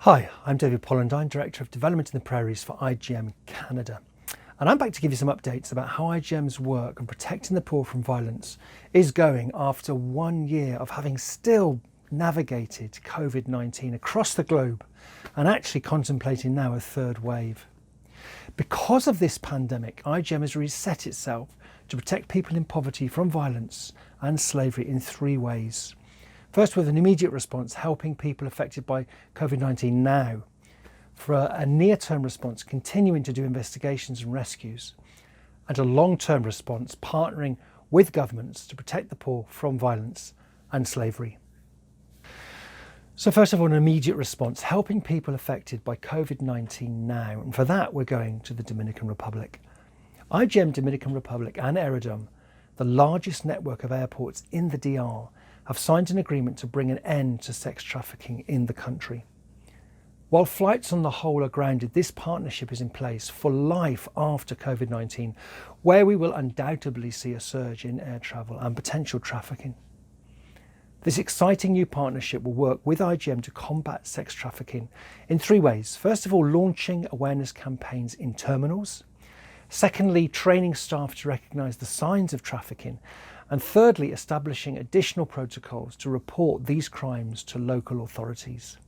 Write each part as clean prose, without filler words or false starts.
Hi, I'm David Pollandine, Director of Development in the Prairies for IJM Canada. And I'm back to give you some updates about how IJM's work on protecting the poor from violence is going after 1 year of having still navigated COVID-19 across the globe and actually contemplating now a third wave. Because of this pandemic, IJM has reset itself to protect people in poverty from violence and slavery in 3 ways. First, with an immediate response, helping people affected by COVID-19 now. For a near-term response, continuing to do investigations and rescues. And a long-term response, partnering with governments to protect the poor from violence and slavery. So first of all, an immediate response, helping people affected by COVID-19 now. And for that, we're going to the Dominican Republic. IJM Dominican Republic and Aerodom, the largest network of airports in the DR, have signed an agreement to bring an end to sex trafficking in the country. While flights on the whole are grounded, this partnership is in place for life after COVID-19, where we will undoubtedly see a surge in air travel and potential trafficking. This exciting new partnership will work with IJM to combat sex trafficking in 3 ways. First of all, launching awareness campaigns in terminals. Secondly, training staff to recognise the signs of trafficking. And thirdly, establishing additional protocols to report these crimes to local authorities.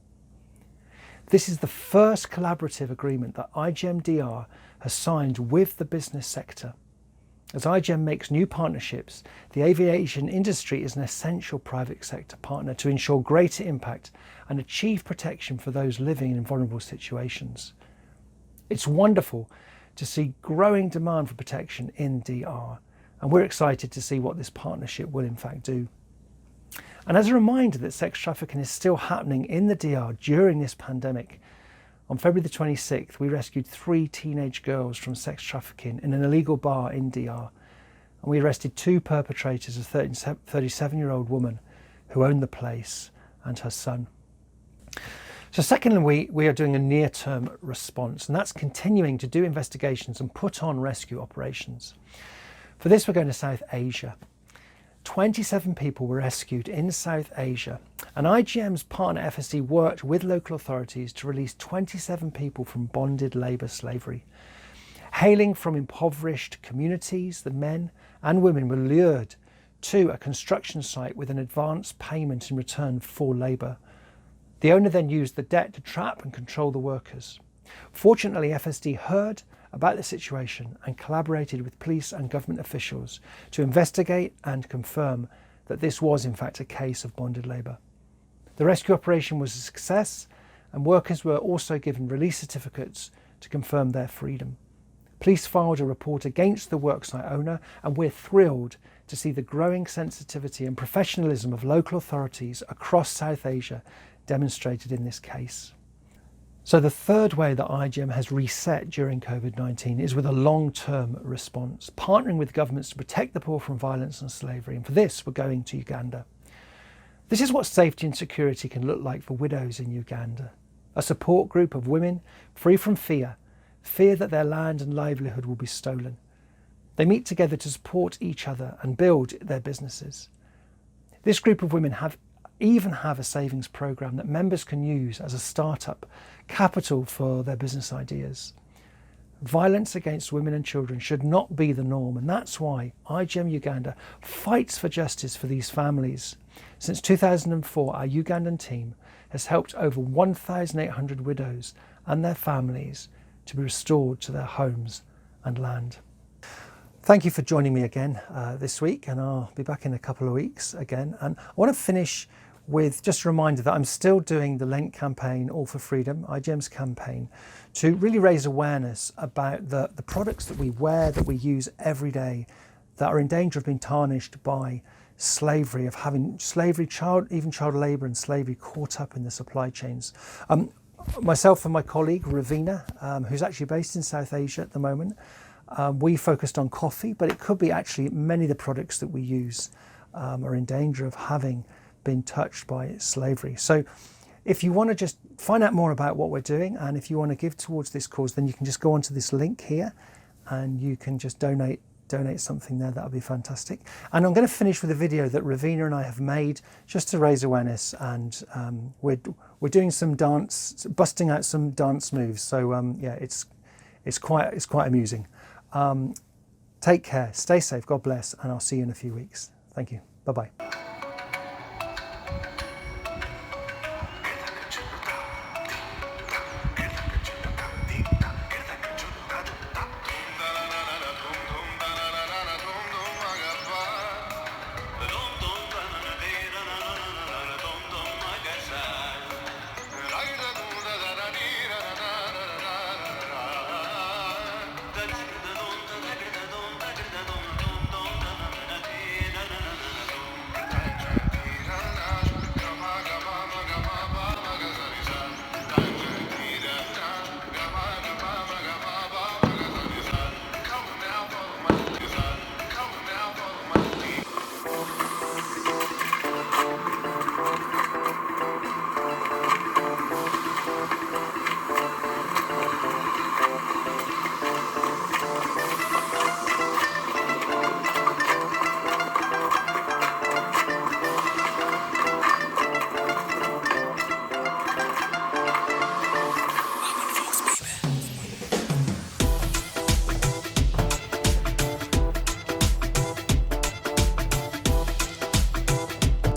This is the first collaborative agreement that IJM DR has signed with the business sector. As IJM makes new partnerships, the aviation industry is an essential private sector partner to ensure greater impact and achieve protection for those living in vulnerable situations. It's wonderful to see growing demand for protection in DR. And we're excited to see what this partnership will in fact do. And as a reminder that sex trafficking is still happening in the DR during this pandemic, on February the 26th, we rescued 3 teenage girls from sex trafficking in an illegal bar in DR. And we arrested 2 perpetrators, a 37-year-old woman who owned the place and her son. So secondly, we are doing a near-term response, and that's continuing to do investigations and put on rescue operations. For this, we're going to South Asia. 27 people were rescued in South Asia, and IJM's partner FSD worked with local authorities to release 27 people from bonded labour slavery. Hailing from impoverished communities, the men and women were lured to a construction site with an advance payment in return for labour. The owner then used the debt to trap and control the workers. Fortunately, FSD heard about the situation and collaborated with police and government officials to investigate and confirm that this was in fact a case of bonded labour. The rescue operation was a success, and workers were also given release certificates to confirm their freedom. Police filed a report against the worksite owner, and we're thrilled to see the growing sensitivity and professionalism of local authorities across South Asia demonstrated in this case. So the third way that IJM has reset during COVID-19 is with a long-term response, partnering with governments to protect the poor from violence and slavery. And for this, we're going to Uganda. This is what safety and security can look like for widows in Uganda. A support group of women free from fear that their land and livelihood will be stolen. They meet together to support each other and build their businesses. This group of women even have a savings program that members can use as a startup capital for their business ideas. Violence against women and children should not be the norm, and that's why IJM Uganda fights for justice for these families. Since 2004, our Ugandan team has helped over 1,800 widows and their families to be restored to their homes and land. Thank you for joining me again this week, and I'll be back in a couple of weeks again. And I want to finish with just a reminder that I'm still doing the Lent campaign, All for Freedom, IJM's campaign, to really raise awareness about the products that we wear, that we use every day, that are in danger of being tarnished by slavery, of having slavery, child labour and slavery caught up in the supply chains. Myself and my colleague, Ravina, who's actually based in South Asia at the moment, we focused on coffee, but it could be actually many of the products that we use are in danger of having been touched by slavery. So if you want to just find out more about what we're doing, and if you want to give towards this cause, then you can just go onto this link here and you can just donate donate something there, that would be fantastic. And I'm going to finish with a video that Ravina and I have made just to raise awareness, and we're doing some dance, busting out some dance moves. So yeah, it's quite amusing. Take care, stay safe, God bless, and I'll see you in a few weeks. Thank you. Bye-bye.